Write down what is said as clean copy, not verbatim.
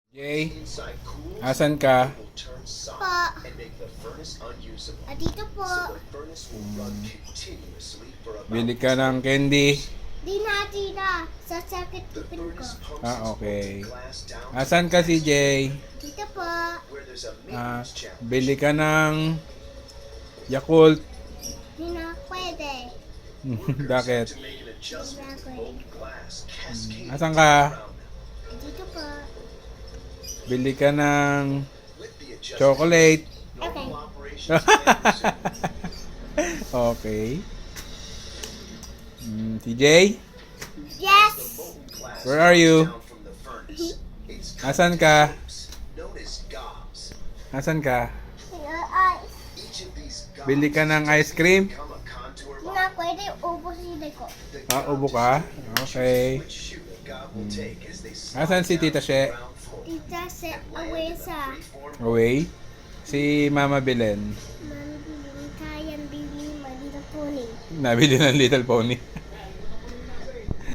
Jay, asan ka? Po. Dito po. Bili ka ng candy? Di na. Sa sakit tipin ko. Okay. Asan ka si Jay? Dito po. Bili ka ng Yakult. Di na pwede. Bakit? Di na pwede. Asan ka? Dito po. Bili ka ng chocolate. Okay. Okay. Si Jay? Yes. Where are you? Asan ka? Asan ka? Bili ka ng ice cream? Di na pwede. Ubos sila ko. Ubo ka? Okay. Asan si Tita She? Tita sa awesa. Away? Si Mama Belen. Mami, kayang bili mali na pony. Nabili ng Little Pony.